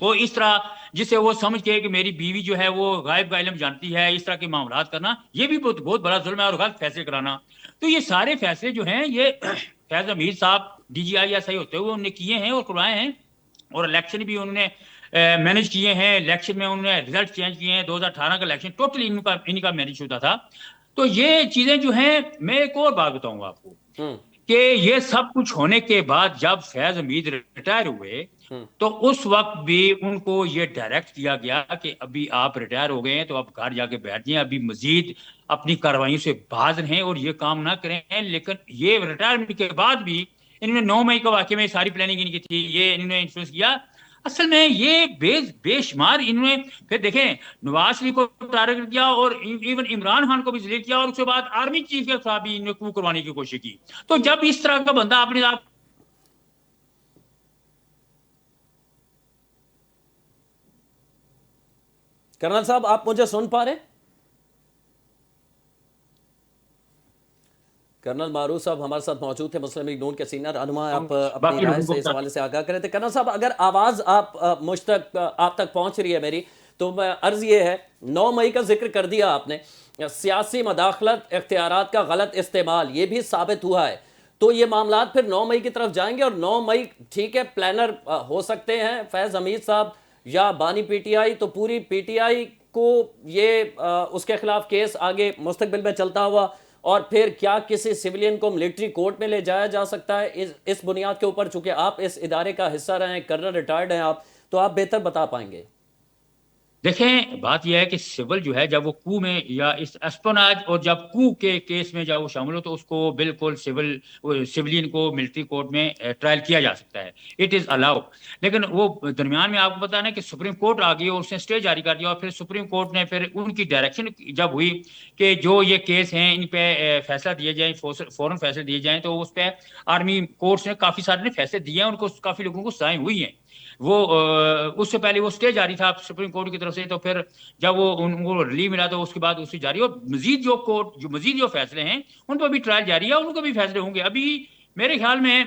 تو اس طرح جسے وہ سمجھ کے کہ میری بیوی جو ہے وہ غائب کا علم جانتی ہے، اس طرح کے معاملات کرنا یہ بھی بہت بڑا ظلم ہے، اور غلط فیصلے کرانا. تو یہ سارے فیصلے جو ہیں یہ فیض حمید صاحب D G I S I ہوتے ہوئے انہوں نے کیے ہیں اور کروائے ہیں، اور الیکشن بھی انہوں نے مینج کیے ہیں. الیکشن میں انہوں نے رزلٹ چینج کیے ہیں. 2018 کا الیکشن ٹوٹلی ان کا مینج ہوتا تھا. تو یہ چیزیں جو ہیں، میں ایک اور بات بتاؤں گا آپ کو کہ یہ سب کچھ ہونے کے بعد جب فیض حمید ریٹائر ہوئے تو اس وقت بھی ان کو یہ ڈائریکٹ کیا گیا کہ ابھی آپ ریٹائر ہو گئے ہیں تو آپ گھر جا کے بیٹھ جائیں، ابھی مزید اپنی کارروائیوں سے باز رہیں اور یہ کام نہ کریں. لیکن یہ ریٹائرمنٹ کے بعد بھی انہوں نے 9 مئی کا واقعے میں ساری پلاننگ ان کی تھی، یہ انہوں نے انفلوئنس کیا. اصل میں یہ بے شمار انہوں نے پھر دیکھیں نواز شریف کو ٹارگٹ کیا اور ایون عمران خان کو بھی ذلیل کیا، اور اس کے بعد آرمی چیف کے خلاف بھی انہوں نے کو کروانے کی کوشش کی. تو جب اس طرح کا بندہ اپنے آپ کرنل صاحب آپ مجھے سن پا رہے ہیں؟ کرنل معروف صاحب ہمارے ساتھ موجود تھے، مسلم لیگ نون کے سینئر رہنما. آپ اپنی رائے سے اس حوالے سے آگاہ کرے تھے. کرنل صاحب اگر آواز مجھ تک آپ تک پہنچ رہی ہے میری، تو عرض یہ ہے 9 مئی کا ذکر کر دیا آپ نے، سیاسی مداخلت، اختیارات کا غلط استعمال یہ بھی ثابت ہوا ہے. تو یہ معاملات پھر 9 مئی کی طرف جائیں گے، اور 9 مئی ٹھیک ہے پلانر ہو سکتے ہیں فیض حمید صاحب یا بانی پی ٹی آئی، تو پوری پی ٹی آئی کو یہ اس کے خلاف کیس آگے مستقبل میں چلتا ہوا، اور پھر کیا کسی سیولین کو ملٹری کورٹ میں لے جایا جا سکتا ہے اس بنیاد کے اوپر؟ چونکہ آپ اس ادارے کا حصہ رہے ہیں، کرنل ریٹائرڈ ہیں آپ، تو آپ بہتر بتا پائیں گے. دیکھیں بات یہ ہے کہ سول جو ہے جب وہ کو میں یا اس اسپوناج اور جب کو کے کیس میں جب وہ شامل ہو تو اس کو بالکل سیولین کو ملٹری کورٹ میں ٹرائل کیا جا سکتا ہے، اٹ از الاؤ. لیکن وہ درمیان میں آپ کو بتانا کہ سپریم کورٹ آ گئی اور اس نے اسٹے جاری کر دیا، اور پھر سپریم کورٹ نے پھر ان کی ڈائریکشن جب ہوئی کہ جو یہ کیس ہیں ان پہ فیصلہ دیے جائیں، فوراً فیصلے دیے جائیں، تو اس پہ آرمی کورٹس نے کافی سارے نے فیصلے دیے ہیں، ان کو کافی لوگوں کو سزائیں ہوئی ہیں. وہ اس سے پہلے وہ اسٹے جاری تھا سپریم کورٹ کی طرف سے، تو پھر جب وہ ان کو ریلیو ملا تو اس کے بعد اس سے جاری، اور مزید جو فیصلے ہیں ان پہ بھی ٹرائل جاری ہے، ان کو بھی فیصلے ہوں گے. ابھی میرے خیال میں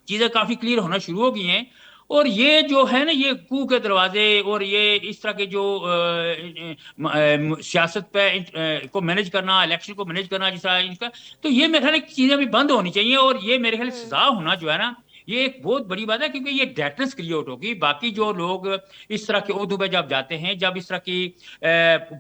چیزیں کافی کلیئر ہونا شروع ہو گئی ہیں. اور یہ جو ہے نا یہ کو کے دروازے اور یہ اس طرح کے جو سیاست پہ کو مینج کرنا، الیکشن کو مینج کرنا جس طرح تو یہ میرے خیال چیزیں بھی بند ہونی چاہیے، اور یہ میرے خیال سزا ہونا جو ہے نا یہ ایک بہت بڑی بات ہے، کیونکہ یہ ڈیٹنس کریٹ ہوگی. باقی جو لوگ اس طرح کے عہدوں پہ جب جاتے ہیں، جب اس طرح کی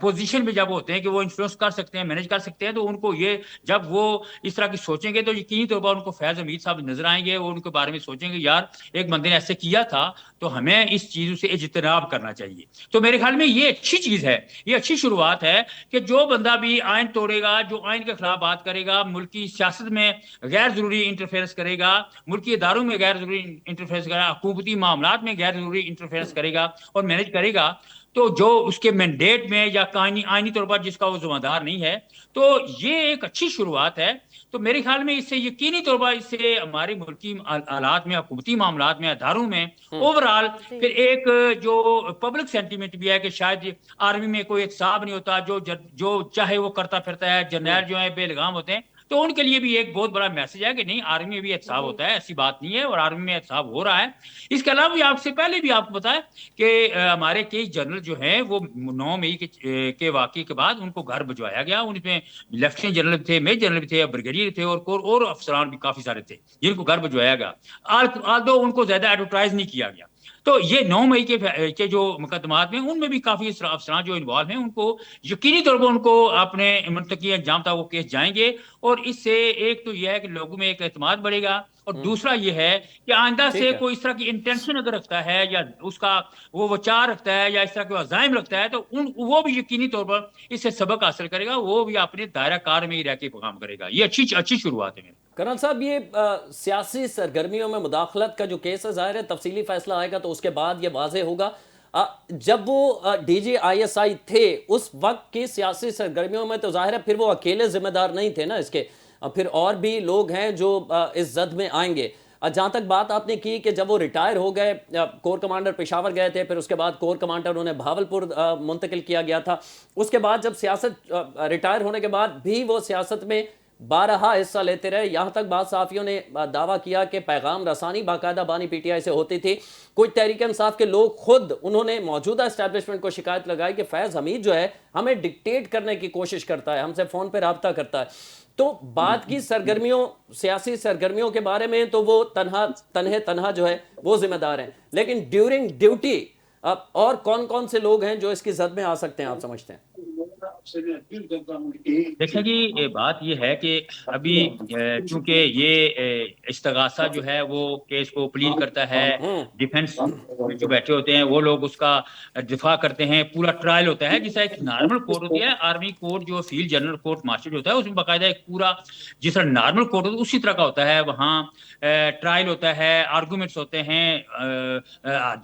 پوزیشن پہ جب ہوتے ہیں کہ وہ انفلوئنس کر سکتے ہیں، مینج کر سکتے ہیں، تو ان کو یہ جب وہ اس طرح کی سوچیں گے تو یقینی طور پر ان کو فیض حمید صاحب نظر آئیں گے اور ان کے بارے میں سوچیں گے یار ایک بندے نے ایسے کیا تھا تو ہمیں اس چیزوں سے اجتناب کرنا چاہیے. تو میرے خیال میں یہ اچھی چیز ہے، یہ اچھی شروعات ہے کہ جو بندہ بھی آئین توڑے گا، جو آئین کے خلاف بات کرے گا، ملکی سیاست میں غیر ضروری انٹرفیئرنس کرے گا، ملکی اداروں میں غیر ضروری انٹرفیئرنس کرے گا، حکومتی معاملات میں غیر ضروری انٹرفیئرنس کرے گا اور مینج کرے گا، تو جو اس کے مینڈیٹ میں یا آئینی طور پر جس کا وہ ذمہ دار نہیں ہے، تو یہ ایک اچھی شروعات ہے. تو میرے خیال میں اس سے یقینی طور پر اس سے ہمارے ملکی حالات میں، حکومتی معاملات میں، اداروں میں اوور آل پھر ایک جو پبلک سینٹیمنٹ بھی ہے کہ شاید آرمی میں کوئی احتساب نہیں ہوتا، جو چاہے وہ کرتا پھرتا ہے، جرنیل جو ہے بے لگام ہوتے ہیں، تو ان کے لیے بھی ایک بہت بڑا میسج ہے کہ نہیں آرمی میں بھی احتساب ہوتا ہے، ایسی بات نہیں ہے، اور آرمی میں احتساب ہو رہا ہے. اس کے علاوہ بھی آپ سے پہلے بھی آپ کو بتایا کہ ہمارے کئی جنرل جو ہیں وہ 9 مئی کے واقعے کے بعد ان کو گھر بھجوایا گیا. ان میں لیفٹیننٹ جنرل بھی تھے، میجر جنرل بھی تھے، بریگیڈیئر تھے، اور افسران بھی کافی سارے تھے جن کو گھر بھجوایا گیا، آلدو ان کو زیادہ ایڈورٹائز نہیں کیا گیا. تو یہ 9 مئی کے جو مقدمات میں ان میں بھی کافی افسران جو انوالو ہیں ان کو یقینی طور پر ان کو اپنے منطقی انجام تک وہ کیس جائیں گے، اور اس سے ایک تو یہ ہے کہ لوگوں میں ایک اعتماد بڑھے گا، اور دوسرا یہ ہے کہ آئندہ سے کوئی اس طرح کی انٹینشن اگر رکھتا ہے یا اس کا وہ وچار رکھتا ہے یا اس طرح کے عزائم رکھتا ہے، تو وہ بھی یقینی طور پر اس سے سبق حاصل کرے گا، وہ بھی اپنے دائرہ کار میں ہی رہ کے کام کرے گا. یہ اچھی شروعات ہے. کرنل صاحب یہ سیاسی سرگرمیوں میں مداخلت کا جو کیس ہے، ظاہر ہے تفصیلی فیصلہ آئے گا تو اس کے بعد یہ واضح ہوگا. جب وہ D G I S I تھے اس وقت کی سیاسی سرگرمیوں میں تو ظاہر ہے پھر وہ اکیلے ذمہ دار نہیں تھے نا اس کے، پھر اور بھی لوگ ہیں جو اس زد میں آئیں گے. جہاں تک بات آپ نے کی کہ جب وہ ریٹائر ہو گئے، کور کمانڈر پشاور گئے تھے، پھر اس کے بعد کور کمانڈر انہیں بھاولپور منتقل کیا گیا تھا، اس کے بعد جب سیاست ریٹائر ہونے کے بعد بھی وہ سیاست میں بارہا حصہ لیتے رہے، یہاں تک بعض صحافیوں نے دعویٰ کیا کہ پیغام رسانی باقاعدہ بانی پی ٹی آئی سے ہوتی تھی. کچھ تحریک انصاف کے لوگ خود انہوں نے موجودہ اسٹیبلشمنٹ کو شکایت لگائی کہ فیض حمید جو ہے ہمیں ڈکٹیٹ کرنے کی کوشش کرتا ہے، ہم سے فون پہ رابطہ کرتا ہے. تو بات کی سرگرمیوں، سیاسی سرگرمیوں کے بارے میں تو وہ تنہا جو ہے وہ ذمہ دار ہیں، لیکن ڈیورنگ ڈیوٹی اور کون کون سے لوگ ہیں جو اس کی زد میں آ سکتے ہیں آپ سمجھتے ہیں؟ دیکھیں جی، بات یہ ہے کہ ابھی چونکہ یہ استغاثہ جو ہے وہ کیس کو پلیڈ کرتا ہے، ڈیفنس جو بیٹھے ہوتے ہیں وہ لوگ اس کا دفاع کرتے ہیں، پورا ٹرائل ہوتا ہے جیسا ایک نارمل کورٹ ہوتی ہے. آرمی کورٹ جو فیلڈ جنرل کورٹ مارشل ہوتا ہے اس میں باقاعدہ ایک پورا جس طرح نارمل کورٹ ہوتا ہے اسی طرح کا ہوتا ہے. وہاں ٹرائل ہوتا ہے، آرگومنٹس ہوتے ہیں،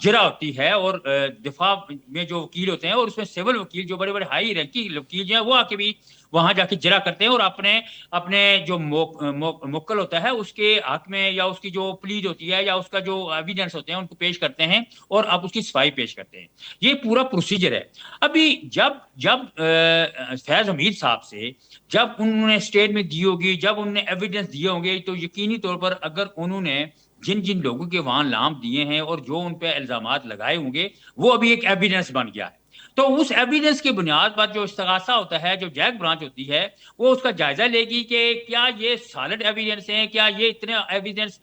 جرا ہوتی ہے، اور دفاع میں جو وکیل ہوتے ہیں اور اس میں سول وکیل جو بڑے بڑے ہائی رینکنگ وکیل جو ہیں وہ آ کے بھی وہاں جا کے جرا کرتے ہیں اور اپنے جو موکل ہوتا ہے اس کے حق میں یا اس کی جو پلیڈ ہوتی ہے یا اس کا جو ایویڈنس ہوتے ہیں ان کو پیش کرتے ہیں اور آپ اس کی صفائی پیش کرتے ہیں. یہ پورا پروسیجر ہے. ابھی جب فیض حمید صاحب سے جب انہوں نے اسٹیٹمنٹ دی ہوگی، جب انہوں نے ایویڈنس دیے ہوں گے، تو یقینی طور پر اگر انہوں نے جن لوگوں کے وہاں لام دیے ہیں اور جو ان پہ الزامات لگائے ہوں گے وہ ابھی ایک ایویڈنس بن گیا ہے. تو اس ایویڈنس کی بنیاد پر جو استغاثہ ہوتا ہے، جو جیک برانچ ہوتی ہے، وہ اس کا جائزہ لے گی کہ کیا یہ سالڈ ایویڈنس ہیں، کیا یہ اتنے ایویڈنس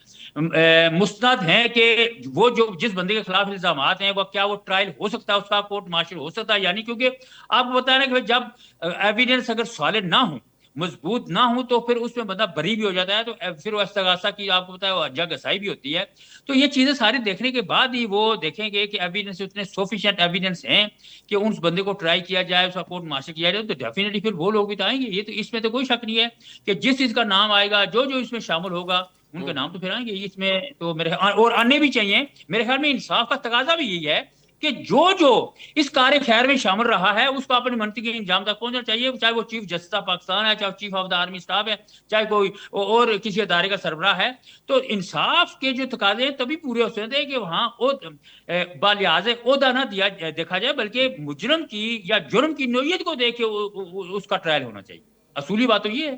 مستند ہیں کہ وہ جو جس بندے کے خلاف الزامات ہیں وہ کیا وہ ٹرائل ہو سکتا ہے، اس کا کورٹ مارشل ہو سکتا ہے. یعنی کیونکہ آپ بتائیں نا کہ جب ایویڈنس اگر سالڈ نہ ہو، مضبوط نہ ہو، تو پھر اس میں بندہ بری بھی ہو جاتا ہے. تو پھر وہ استغاثہ کی آپ کو پتا ہے جگ اسائی بھی ہوتی ہے. تو یہ چیزیں ساری دیکھنے کے بعد ہی وہ دیکھیں گے کہ ایویڈنس اتنے سفیشینٹ ایویڈنس ہیں کہ اس بندے کو ٹرائی کیا جائے، اس کا کورٹ مارشل کیا جائے. تو ڈیفینیٹلی پھر وہ لوگ بھی تو آئیں گے. یہ تو اس میں تو کوئی شک نہیں ہے کہ جس چیز کا نام آئے گا، جو اس میں شامل ہوگا ان کے نام تو پھر آئیں گے. اس میں تو میرے اور آنے بھی چاہیے. میرے خیال میں انصاف کا تقاضا بھی یہی ہے کہ جو اس کار خیر میں شامل رہا ہے اس کو اپنی منطقی انجام تک پہنچنا چاہیے، چاہے وہ چیف جسٹس آف پاکستان ہے، چاہے chief of the army staff ہے، چاہے کوئی اور کسی ادارے کا سربراہ ہے. تو انصاف کے جو تقاضے ہیں تبھی پورے ہو سکتے ہیں کہ وہاں بالحاظ عہدہ نہ دیکھا جائے، بلکہ مجرم کی یا جرم کی نوعیت کو دیکھ کے اس کا ٹرائل ہونا چاہیے. اصولی بات تو یہ ہے.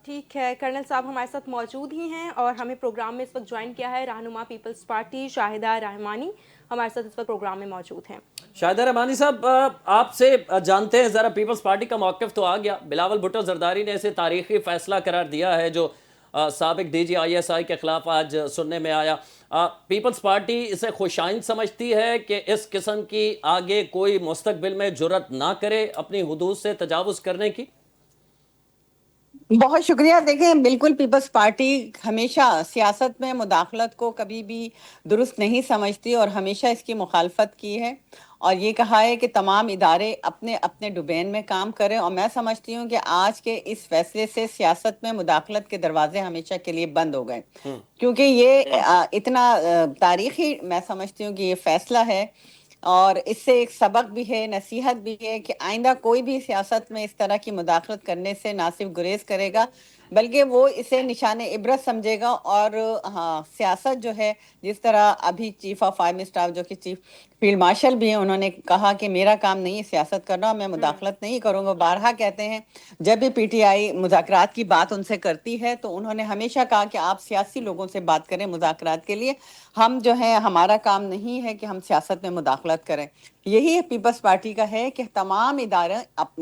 ٹھیک ہے، کرنل صاحب ہمارے ساتھ موجود ہی ہیں اور ہمیں پروگرام میں اس وقت جوائن کیا ہے رہنما پیپلز پارٹی شاہدہ رحمانی ہمارے ساتھ اس وقت پروگرام میں موجود ہیں. شاہدہ رحمانی صاحب، آپ سے جانتے ہیں ذرا پیپلز پارٹی کا موقف تو آ گیا. بلاول بھٹو زرداری نے اسے تاریخی فیصلہ قرار دیا ہے جو سابق D G I S I کے خلاف آج سننے میں آیا. پیپلز پارٹی اسے خوشائند سمجھتی ہے کہ اس قسم کی آگے کوئی مستقبل میں جرات نہ کرے اپنی حدود سے تجاوز کرنے کی؟ بہت شکریہ. دیکھیں، بالکل پیپلز پارٹی ہمیشہ سیاست میں مداخلت کو کبھی بھی درست نہیں سمجھتی اور ہمیشہ اس کی مخالفت کی ہے اور یہ کہا ہے کہ تمام ادارے اپنے اپنے ڈومین میں کام کریں. اور میں سمجھتی ہوں کہ آج کے اس فیصلے سے سیاست میں مداخلت کے دروازے ہمیشہ کے لیے بند ہو گئے، کیونکہ یہ اتنا تاریخی میں سمجھتی ہوں کہ یہ فیصلہ ہے اور اس سے ایک سبق بھی ہے، نصیحت بھی ہے کہ آئندہ کوئی بھی سیاست میں اس طرح کی مداخلت کرنے سے نہ صرف گریز کرے گا بلکہ وہ اسے نشان عبرت سمجھے گا. اور ہاں، سیاست جو ہے، جس طرح ابھی چیف آف آرمی اسٹاف جو کہ چیف فیلڈ مارشل بھی ہیں، انہوں نے کہا کہ میرا کام نہیں ہے سیاست کرنا، میں مداخلت نہیں کروں گا. بارہا کہتے ہیں جب بھی پی ٹی آئی مذاکرات کی بات ان سے کرتی ہے تو انہوں نے ہمیشہ کہا کہ آپ سیاسی لوگوں سے بات کریں مذاکرات کے لیے، ہم جو ہے ہمارا کام نہیں ہے کہ ہم سیاست میں مداخلت کریں. یہی پیپلز پارٹی کا ہے کہ تمام ادارے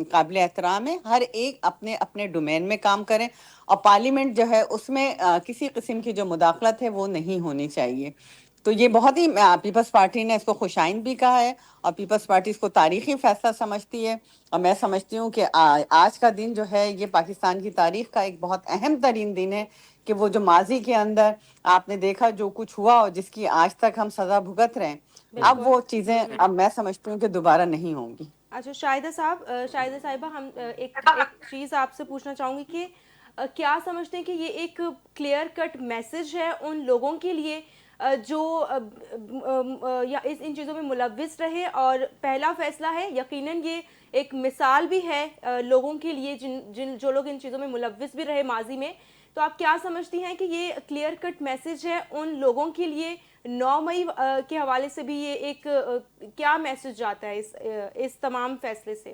قابل احترام ہیں، ہر ایک اپنے اپنے ڈومین میں کام کریں اور پارلیمنٹ جو ہے اس میں کسی قسم کی جو مداخلت ہے وہ نہیں ہونی چاہیے. تو یہ بہت ہی پیپلز پارٹی نے اس کو خوشائند بھی کہا ہے اور پیپلز پارٹی اس کو تاریخی فیصلہ سمجھتی ہے. اور میں سمجھتی ہوں کہ آج کا دن جو ہے یہ پاکستان کی تاریخ کا ایک بہت اہم ترین دن ہے کہ وہ جو ماضی کے اندر آپ نے دیکھا جو کچھ ہوا اور جس کی آج تک ہم سزا بھگت رہے ہیں، اب وہ چیزیں اب میں سمجھتی ہوں کہ دوبارہ نہیں ہوں گی. اچھا شاہدہ صاحبہ، ہم ایک چیز آپ سے پوچھنا چاہوں گی کہ کیا سمجھتے ہیں کہ یہ ایک کلیئر کٹ میسج ہے ان لوگوں کے لیے جو یا ان چیزوں میں ملوث رہے، اور پہلا فیصلہ ہے یقیناً یہ ایک مثال بھی ہے لوگوں کے لیے جو لوگ ان چیزوں میں ملوث بھی رہے ماضی میں. تو آپ کیا سمجھتی ہیں کہ یہ کلیئر کٹ میسج ہے ان لوگوں کے لیے؟ 9 مئی کے حوالے سے بھی یہ ایک کیا میسج جاتا ہے اس تمام فیصلے سے؟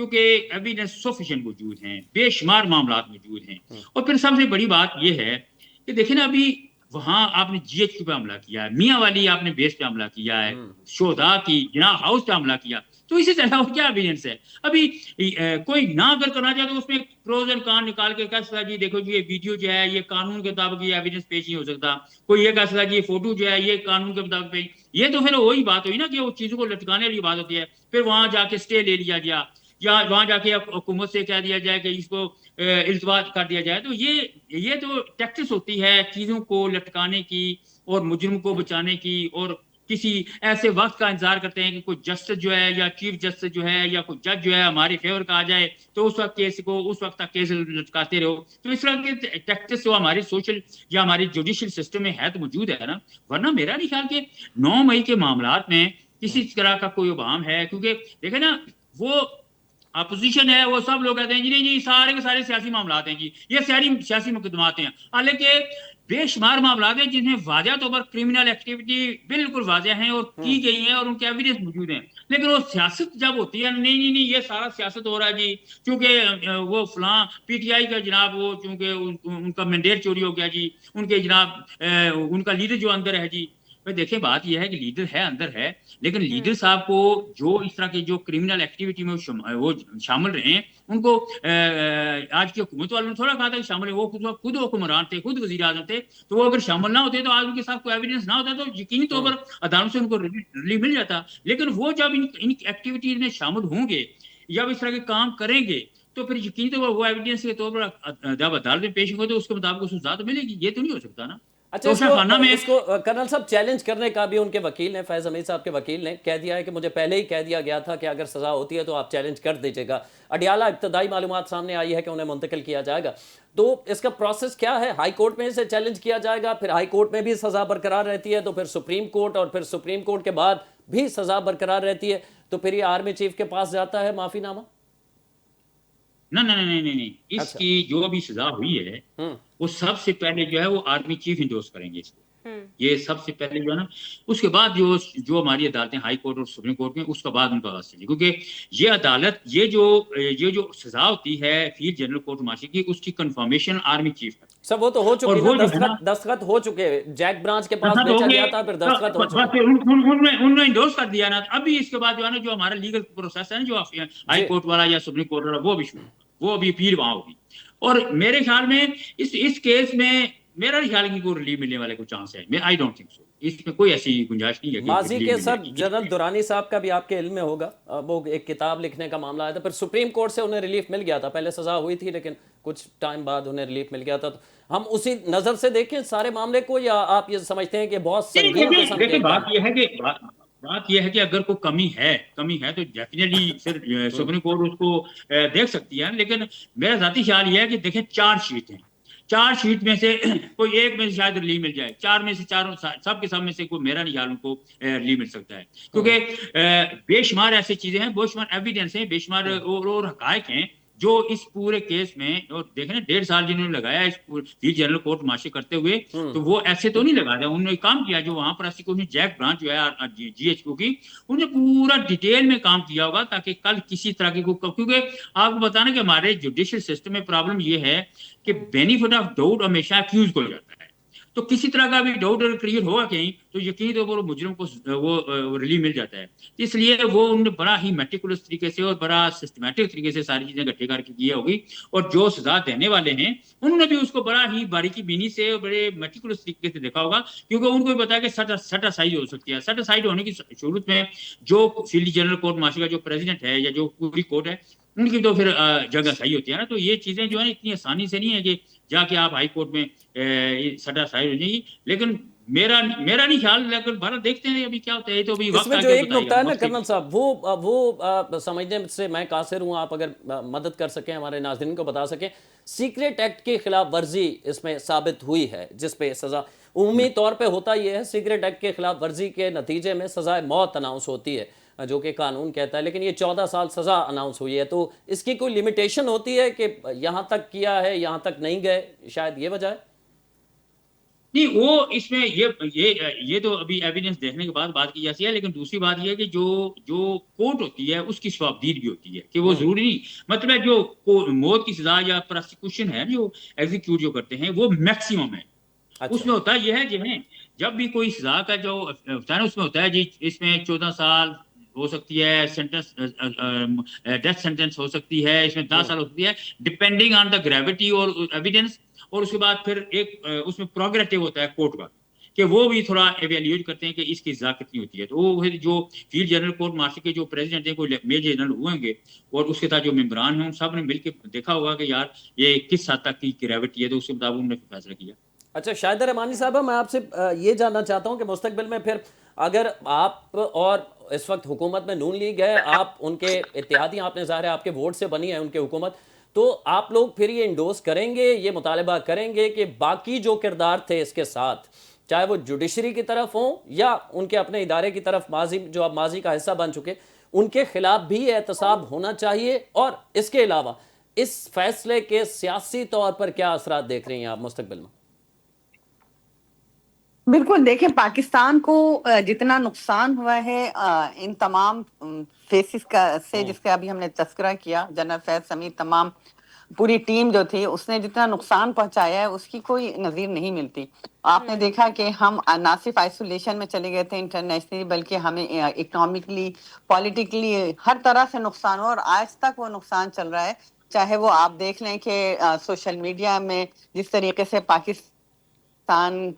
کیونکہ ایویڈنس سفیشینٹ موجود ہیں، بے شمار معاملات موجود ہیں. اور پھر سب سے بڑی بات یہ ہے کہ دیکھیں نا، ابھی وہاں آپ نے جی ایچ کیو پہ حملہ کیا ہے، میاں والی آپ نے بیس پہ حملہ کیا ہے، شہداء کی جناح ہاؤس پہ حملہ کیا، تو اسی طرح اور کیا ایویڈنس ہے؟ ابھی کوئی نہ اگر کرنا چاہے تو اس میں پروز اینڈ کان نکال کے کہہ سکتا جی دیکھو جی یہ ویڈیو جو ہے یہ قانون کے مطابق یہ ایویڈنس پیش نہیں ہو سکتا. کوئی یہ کہہ سکتا جی یہ فوٹو جو ہے یہ قانون کے مطابق پیش. یہ تو پھر وہی بات ہوئی نا کہ وہ چیزوں کو لٹکانے والی بات ہوتی ہے. پھر وہاں جا کے اسٹے لے لیا گیا، یا وہاں جا کے حکومت سے کہہ دیا جائے کہ اس کو التواط کر دیا جائے. تو یہ تو ٹیکٹس ہوتی ہے چیزوں کو لٹکانے کی اور مجرم کو بچانے کی، اور کسی ایسے وقت کا انتظار کرتے ہیں کہ کوئی جسٹس جو ہے یا چیف جسٹس جو ہے یا کوئی جج جو ہے ہمارے فیور کا آ جائے تو اس وقت کیس کو اس وقت تک کیس لٹکاتے رہو. تو اس طرح کے ٹیکٹس جو ہماری سوشل یا ہماری جوڈیشل سسٹم میں ہے تو موجود ہے نا. ورنہ میرا نہیں خیال کہ 9 مئی کے معاملات میں کسی طرح کا کوئی ابہام ہے. کیونکہ دیکھیں نا، وہ اپوزیشن ہے، وہ سب لوگ کہتے ہیں جی نہیں جی سارے کے سارے سیاسی معاملات ہیں، جی یہ سیاسی مقدمات ہیں. حالانکہ بے شمار معاملات ہیں جن میں واضح طور پر کرمنل ایکٹیویٹی بالکل واضح ہیں اور کی گئی ہیں اور ان کے ایویڈنس موجود ہیں. لیکن وہ سیاست جب ہوتی ہے، نہیں یہ سارا سیاست ہو رہا ہے جی، چونکہ وہ فلاں پی ٹی آئی کا جناب وہ چونکہ ان کا مینڈیٹ چوری ہو گیا جی، ان کے جناب ان کا لیڈر جو اندر ہے جی. دیکھیں بات یہ ہے کہ لیڈر ہے اندر ہے، لیکن لیڈر صاحب کو جو اس طرح کی جو کرمنل ایکٹیویٹی میں وہ شامل رہے ہیں، ان کو آج کی حکومت والوں نے تھوڑا کہا تھا کہ شامل ہے. وہ خود حکمران تھے، خود وزیر اعظم تھے، تو وہ اگر شامل نہ ہوتے تو آج ان کے ساتھ کوئی ایویڈنس نہ ہوتا تو یقینی طور پر عدالت سے ان کو ریلیف مل جاتا. لیکن وہ جب ان ایکٹیویٹیز میں شامل ہوں گے یا اس طرح کے کام کریں گے تو پھر یقینی طور پر وہ ایویڈنس کے طور پر جب عدالت میں پیش ہوں گے تو اس کے مطابق اس کو سزا تو ملے گی. یہ تو نہیں ہو سکتا نا. اچھا، اس کو کرنل صاحب چیلنج کرنے کا بھی ان کے وکیل نے، فیض حمید صاحب کے وکیل نے کہہ دیا ہے کہ مجھے پہلے ہی کہہ دیا گیا تھا کہ اگر سزا ہوتی ہے تو آپ چیلنج کر دیجیے گا. اڈیالہ ابتدائی معلومات سامنے آئی ہے کہ انہیں منتقل کیا جائے گا. تو اس کا پروسیس کیا ہے؟ ہائی کورٹ میں اسے چیلنج کیا جائے گا، پھر ہائی کورٹ میں بھی سزا برقرار رہتی ہے تو پھر سپریم کورٹ، اور پھر سپریم کورٹ کے بعد بھی سزا برقرار رہتی ہے تو پھر یہ آرمی چیف کے پاس جاتا ہے معافی نامہ. نہیں اس کی جو بھی سزا ہوئی ہے وہ سب سے پہلے جو ہے وہ آرمی چیف انڈورس کریں گے اس کو. یہ سب سے پہلے جو ہے نا، اس کے بعد جو ہماری عدالتیں ہائی کورٹ اور سپریم کورٹ میں، اس کے بعد ان کا آغاز چلے. کیونکہ یہ عدالت یہ جو سزا ہوتی ہے فیلڈ جنرل کورٹ مارشل کی، اس کی کنفرمیشن آرمی چیف ہے. سب وہ تو ہو چکے نا، دستخط ہو چکے، جیک برانچ کے پاس بھیجا گیا تھا، پھر دستخط ہو چکے، انہوں نے انڈورس کر دیا نا. ابھی اس کے بعد جو ہے نا جو ہمارا لیگل پروسیس ہے نا، جو ہائی کورٹ والا یا سپریم کورٹ والا، وہ بھی شروع، وہ ابھی اپیل وہاں ہوگی. اور میرے خیال میں اس کیس میں میرا نہیں خیال کہ کوئی ریلیف ملنے والے کو چانس ہے. I don't think so. اس میں کوئی ایسی گنجائش نہیں ہے. ماضی کے سر جنرل دورانی صاحب کا بھی آپ کے علم میں ہوگا، وہ ایک کتاب لکھنے کا معاملہ آیا تھا، پھر سپریم کورٹ سے انہیں ریلیف مل گیا تھا. پہلے سزا ہوئی تھی لیکن کچھ ٹائم بعد انہیں ریلیف مل گیا تھا. تو ہم اسی نظر سے دیکھیں سارے معاملے کو، یا آپ یہ سمجھتے ہیں کہ بہت سنگین قسم کے؟ بات یہ ہے کہ اگر کوئی کمی ہے تو ڈیفینیٹلی پھر سپریم کورٹ اس کو دیکھ سکتی ہے. لیکن میرا ذاتی خیال یہ ہے کہ دیکھیں 4 شیٹ ہیں، 4 شیٹ میں سے کوئی ایک میں سے شاید ریلیف مل جائے. 4 میں سے چاروں سب کے سب میں سے کوئی میرا نہیں خیال ان کو ریلیف مل سکتا ہے. کیونکہ بے شمار ایسی چیزیں ہیں، بے شمار ایویڈنس ہیں، بے شمار اور حقائق ہیں جو اس پورے کیس میں. اور دیکھیں نا 1.5 سال جنہوں نے لگایا اس فیلڈ جنرل کورٹ مارشل کرتے ہوئے، تو وہ ایسے تو نہیں لگایا، انہوں نے کام کیا. جو وہاں پر پروسیکیوشن جیک برانچ جو ہے جی ایچ کیو کی، انہوں نے پورا ڈیٹیل میں کام کیا ہوگا تاکہ کل کسی طرح کی کیونکہ آپ کو بتانا کہ ہمارے جوڈیشل سسٹم میں پرابلم یہ ہے کہ بینیفٹ آف ڈاؤٹ ہمیشہ ایکیوز کو جاتا ہے. تو کسی طرح کا بھی ڈاؤٹ اگر کلیئر ہوا کہیں تو یقینی طور پر مجرم کو وہ ریلیف مل جاتا ہے. اس لیے وہ انہوں نے بڑا ہی میٹیکولس طریقے سے اور بڑا سسٹمیٹک طریقے سے ساری چیزیں اکٹھے کر کے کیا ہوگی. اور جو سزا دینے والے ہیں انہوں نے بھی اس کو بڑا ہی باریکی بینی سے اور بڑے میٹیکولس طریقے سے دیکھا ہوگا. کیونکہ ان کو بھی پتا ہے کہ سٹ اسائڈ ہو سکتی ہے. سٹ اسائڈ ہونے کی صورت میں جو فیلڈ جنرل کورٹ مارشل کا جو پریزیڈنٹ ہے یا جو پوری کورٹ ہے، ان کی تو پھر جگہ صحیح ہوتی ہے نا. تو یہ چیزیں جو ہے اتنی آسانی سے نہیں ہے کہ جا کے آپ ہائی کورٹ میں سٹا سائڈ ہو جائے گی. لیکن میرا نہیں خیال، لیکن بھارا دیکھتے ہیں ابھی کیا ہوتا ہے. تو ابھی اس میں جو ایک نقطہ ہے نا کرنل صاحب، وہ سمجھنے سے میں قاصر ہوں، آپ اگر مدد کر سکیں، ہمارے ناظرین کو بتا سکیں. سیکریٹ ایکٹ کی خلاف ورزی اس میں ثابت ہوئی ہے جس پہ سزا عمومی طور پہ ہوتا یہ ہے، سیکریٹ ایکٹ کے خلاف ورزی کے نتیجے میں سزائے موت اناؤنس ہوتی ہے جو کہ قانون کہتا ہے. لیکن یہ 14 سال سزا اناؤنس ہوئی ہے، تو اس کی کوئی لمیٹیشن ہوتی ہے کہ یہاں تک کیا ہے یہاں تک نہیں گئے؟ شاید یہ وجہ ہے. نہیں وہ اس میں یہ تو ابھی ایویڈنس دیکھنے کے بعد بات کی جاتی ہے، لیکن دوسری بات یہ ہے کہ جو کورٹ ہوتی ہے اس کی شفافیت بھی ہوتی ہے کہ وہ ضروری نہیں، مطلب جو موت کی سزا یا پراسیکیوشن ہے جو ایگزیکیوٹ جو کرتے ہیں وہ میکسیمم ہے. اس اچھا میں ہوتا یہ ہے جب بھی کوئی سزا کا جو ہوتا ہے نا اس میں ہوتا ہے جی اس میں 14 سال ہو سکتی ہے سینٹنس، ڈیتھ سینٹنس ہو سکتی ہے، اس میں 10 سال ہو سکتی ہے ڈپینڈنگ آن دا گریوٹی اور ایویڈنس. اور اس کے بعد پھر ایک اس میں پروگریٹو ہوتا ہے کورٹ کا کہ وہ بھی تھوڑا ایویلیوٹ کرتے ہیں کہ اس کی سزا کتنی ہوتی ہے. تو وہ جو field general court marshal K جو پریزیڈنٹ ہیں کوئی میجر جنرل ہوئیں گے اور اس کے ساتھ جو ممبران ہیں ان سب نے مل کے دیکھا ہوگا کہ یار یہ کس حد تک کی گریوٹی ہے، تو اس کے مطابق انہوں نے فیصلہ کیا. اچھا شاہدہ رحمانی صاحبہ، میں آپ سے یہ جاننا چاہتا ہوں کہ مستقبل میں پھر اگر آپ اور اس وقت حکومت میں نون لیگ ہے، آپ ان کے اتحادی، آپ نے ظاہر ہے آپ کے ووٹ سے بنی ہے ان کی حکومت، تو آپ لوگ پھر یہ انڈوس کریں گے، یہ مطالبہ کریں گے کہ باقی جو کردار تھے اس کے ساتھ، چاہے وہ جوڈیشری کی طرف ہوں یا ان کے اپنے ادارے کی طرف، ماضی جو اب ماضی کا حصہ بن چکے، ان کے خلاف بھی احتساب ہونا چاہیے؟ اور اس کے علاوہ اس فیصلے کے سیاسی طور پر کیا اثرات دیکھ رہی ہیں آپ مستقبل میں؟ بالکل، دیکھیں پاکستان کو جتنا نقصان ہوا ہے ان تمام فیسز کا سے جس کا ابھی ہم نے تذکرہ کیا، جنرل فیض سمیت تمام پوری ٹیم جو تھی اس نے جتنا نقصان پہنچایا ہے اس کی کوئی نظیر نہیں ملتی. آپ نے دیکھا کہ ہم نہ صرف آئسولیشن میں چلے گئے تھے انٹرنیشنلی، بلکہ ہمیں اکنامکلی، پولیٹیکلی ہر طرح سے نقصان ہوا، اور آج تک وہ نقصان چل رہا ہے. چاہے وہ آپ دیکھ لیں کہ سوشل میڈیا میں جس طریقے سے پاکستان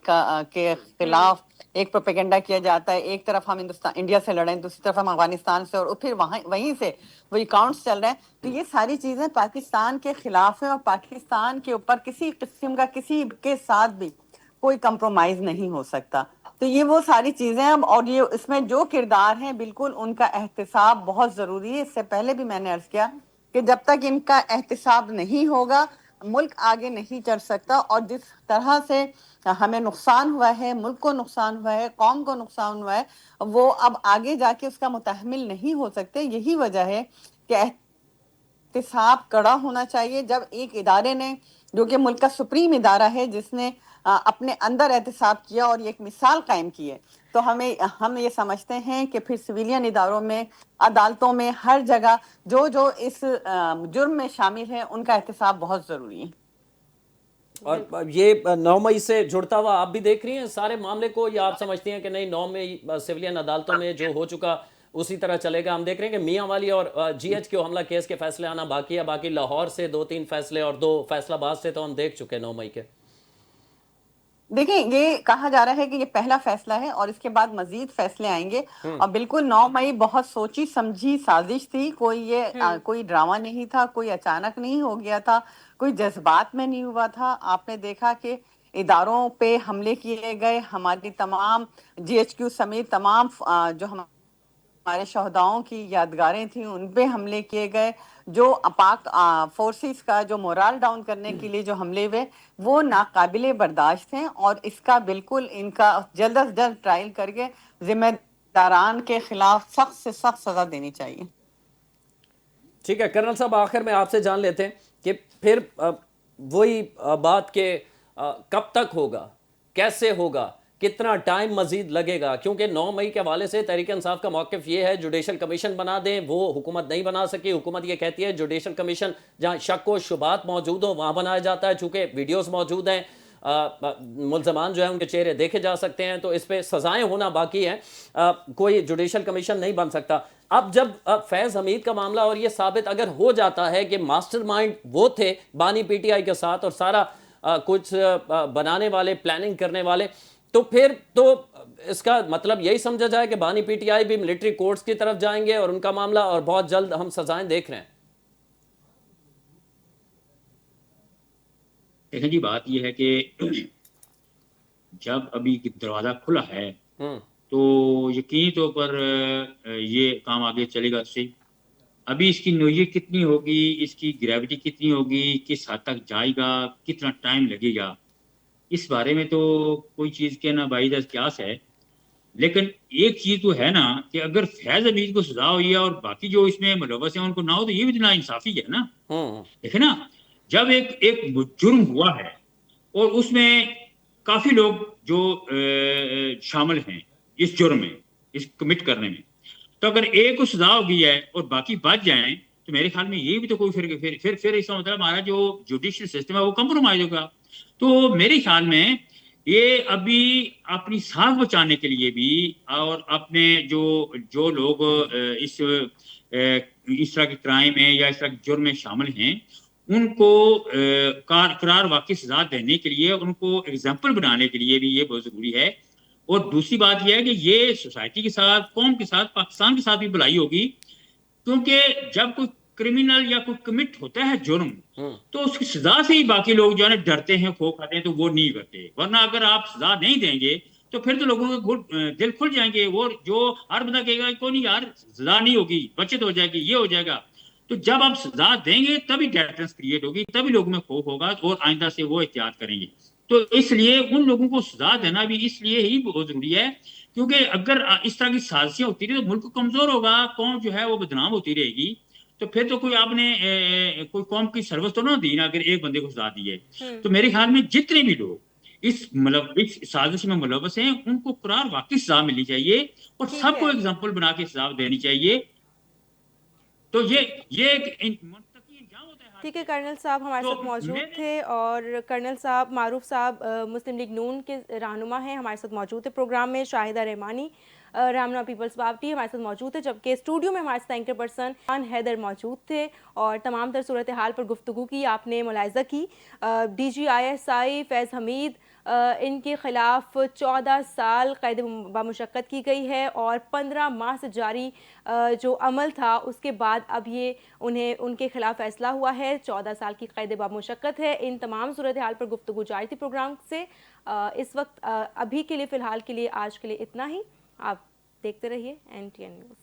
کے خلاف ایک پروپیگنڈا کیا جاتا ہے، ایک طرف ہم انڈیا سے لڑیں، دوسری طرف ہم افغانستان سے، اور پھر وہیں سے وہ اکاؤنٹس چل رہے ہیں. تو یہ ساری چیزیں پاکستان کے خلاف ہیں، اور پاکستان کے اوپر کسی قسم کا کسی کے ساتھ بھی کوئی کمپرومائز نہیں ہو سکتا. تو یہ وہ ساری چیزیں ہیں، اور یہ اس میں جو کردار ہیں بالکل ان کا احتساب بہت ضروری ہے. اس سے پہلے بھی میں نے عرض کیا کہ جب تک ان کا احتساب نہیں ہوگا ملک آگے نہیں چل سکتا. اور جس طرح سے ہمیں نقصان ہوا ہے، ملک کو نقصان ہوا ہے، قوم کو نقصان ہوا ہے، وہ اب آگے جا کے اس کا متحمل نہیں ہو سکتے. یہی وجہ ہے کہ احتساب کڑا ہونا چاہیے. جب ایک ادارے نے، جو کہ ملک کا سپریم ادارہ ہے، جس نے اپنے اندر احتساب کیا اور یہ ایک مثال قائم کی ہے، تو ہم یہ سمجھتے ہیں کہ پھر سویلین اداروں میں، عدالتوں میں، ہر جگہ جو اس جرم میں شامل ہیں ان کا احتساب بہت ضروری ہے. اور یہ 9 مئی سے جڑتا ہوا آپ بھی دیکھ رہی ہیں سارے معاملے کو، یا آپ سمجھتی ہیں کہ نہیں 9 مئی سویلین عدالتوں میں جو ہو چکا اسی طرح چلے گا؟ ہم دیکھ رہے ہیں کہ میاں والی اور جی ایچ کیو حملہ کیس کے فیصلے آنا باقی ہے، باقی لاہور سے 2-3 فیصلے اور 2 فیصلہ آباد سے تو ہم دیکھ چکے 9 مئی کے. دیکھیں یہ کہا جا رہا ہے کہ یہ پہلا فیصلہ ہے اور اس کے بعد مزید فیصلے آئیں گے. اور بالکل 9 مئی بہت سوچی سمجھی سازش تھی، کوئی ڈرامہ نہیں تھا، کوئی اچانک نہیں ہو گیا تھا، کوئی جذبات میں نہیں ہوا تھا. آپ نے دیکھا کہ اداروں پہ حملے کیے گئے، ہماری تمام جی ایچ کیو سمیت تمام جو ہمارے شہداؤں کی یادگاریں تھیں ان پہ حملے کیے گئے. جو پاک فورسز کا جو مورال ڈاؤن کرنے کے لیے جو حملے ہوئے وہ ناقابل برداشت ہیں، اور اس کا بالکل ان کا جلد از جلد ٹرائل کر کے ذمہ داران کے خلاف سخت سے سخت سزا دینی چاہیے. ٹھیک ہے کرنل صاحب، آخر میں آپ سے جان لیتے ہیں کہ پھر وہی بات کہ کب تک ہوگا، کیسے ہوگا، کتنا ٹائم مزید لگے گا؟ کیونکہ 9 مئی کے حوالے سے تحریک انصاف کا موقف یہ ہے جوڈیشل کمیشن بنا دیں، وہ حکومت نہیں بنا سکی. حکومت یہ کہتی ہے جوڈیشل کمیشن جہاں شک و شبہات موجود ہوں وہاں بنایا جاتا ہے. چونکہ ویڈیوز موجود ہیں، ملزمان جو ہیں ان کے چہرے دیکھے جا سکتے ہیں، تو اس پہ سزائیں ہونا باقی ہیں. کوئی جوڈیشل کمیشن نہیں بن سکتا. اب جب فیض حمید کا معاملہ اور یہ ثابت اگر ہو جاتا ہے کہ ماسٹر مائنڈ وہ تھے بانی پی ٹی آئی کے ساتھ اور سارا کچھ بنانے والے، پلاننگ کرنے والے، تو پھر تو اس کا مطلب یہی سمجھا جائے کہ بانی پی ٹی آئی بھی ملٹری کورٹس کی طرف جائیں گے اور ان کا معاملہ، اور بہت جلد ہم سزائیں دیکھ رہے ہیں. دیکھیں جی بات یہ ہے کہ جب ابھی دروازہ کھلا ہے تو یقینی طور پر یہ کام آگے چلے گا. صحیح، ابھی اس کی نوعیت کتنی ہوگی، اس کی گریوٹی کتنی ہوگی، کس حد تک جائے گا، کتنا ٹائم لگے گا، اس بارے میں تو کوئی چیز کہنا بعید از قیاس ہے. لیکن ایک چیز تو ہے نا کہ اگر فیض حمید کو سزا ہوئی ہے اور باقی جو اس میں ملوث ہیں ان کو نہ ہو، تو یہ بھی نا انصافی ہے نا. دیکھیں نا، جب ایک جرم ہوا ہے اور اس میں کافی لوگ جو شامل ہیں اس جرم میں، اس کمٹ کرنے میں، تو اگر ایک کو سزا ہو گئی ہے اور باقی بچ جائیں تو میرے خیال میں یہ بھی تو کوئی پھر اس کا مطلب ہمارا جو جوڈیشل سسٹم ہے وہ کمپرومائز ہوگا. تو میرے خیال میں یہ ابھی اپنی سانس بچانے کے لیے بھی اور اپنے جو لوگ اس طرح کے کرائم میں یا اس طرح کے جرم میں شامل ہیں ان کو قرار واقعی سزا دینے کے لیے، ان کو ایگزامپل بنانے کے لیے بھی یہ بہت ضروری ہے. اور دوسری بات یہ ہے کہ یہ سوسائٹی کے ساتھ، قوم کے ساتھ، پاکستان کے ساتھ بھی بھلائی ہوگی، کیونکہ جب کوئی کرمنل یا کوئی کمٹ ہوتا ہے جرم تو اس کی سزا سے ہی باقی لوگ جو ہے نا ڈرتے ہیں، خوف کھاتے ہیں، تو وہ نہیں کرتے. ورنہ اگر آپ سزا نہیں دیں گے تو پھر تو لوگوں کے دل کھل جائیں گے. وہ جو ہر بندہ کہے گا کوئی نہیں یار سزا نہیں ہوگی، بچت ہو جائے گی، یہ ہو جائے گا. تو جب آپ سزا دیں گے تبھی ڈیٹرنس کریٹ ہوگی، تبھی لوگوں میں خوف ہوگا اور آئندہ سے وہ احتیاط کریں گے. تو اس لیے ان لوگوں کو سزا دینا بھی اس لیے ہی بہت ضروری ہے، کیونکہ اگر اس طرح کی سازشیں ہوتی رہی تو ملک کمزور ہوگا، قوم جو ہے وہ بدنام ہوتی رہے گی. تو پھر تو کوئی آپ نے کوئی قوم کی سروس تو نہ دی نا اگر ایک بندے کو سزا دی ہے. تو میرے خیال میں جتنے بھی لوگ اس سازش میں ملوث ہیں ان کو قرار واقعی سزا ملنی چاہیے اور ٹھیک سب کو ہے. ایگزامپل بنا کے سزا دینی چاہیے. تو یہ ایک منطقی انجام ہوتا ہے ہر ٹھیک ہے، چیز. کرنل صاحب ہمارے تو ساتھ موجود میں تھے، اور کرنل صاحب معروف صاحب مسلم لیگ نون کے رہنما ہیں، ہمارے ساتھ موجود تھے پروگرام میں. شاہدہ رحمانی رہنما پیپلز پارٹی ہمارے ساتھ موجود ہے، جبکہ اسٹوڈیو میں ہمارے ساتھ اینکر پرسن حیدر موجود تھے اور تمام تر صورتحال پر گفتگو کی. آپ نے ملاحظہ کی D G I S I فیض حمید ان کے خلاف 14 سال قید بمشقت کی گئی ہے اور 15 ماہ سے جاری جو عمل تھا اس کے بعد اب یہ ان کے خلاف فیصلہ ہوا ہے. 14 سال کی قید بمشقت ہے. ان تمام صورتحال پر گفتگو جاری تھی پروگرام سے. اس وقت ابھی کے لیے فی الحال کے لیے آج کے لیے اتنا ہی. آپ دیکھتے رہیے NTN نیوز.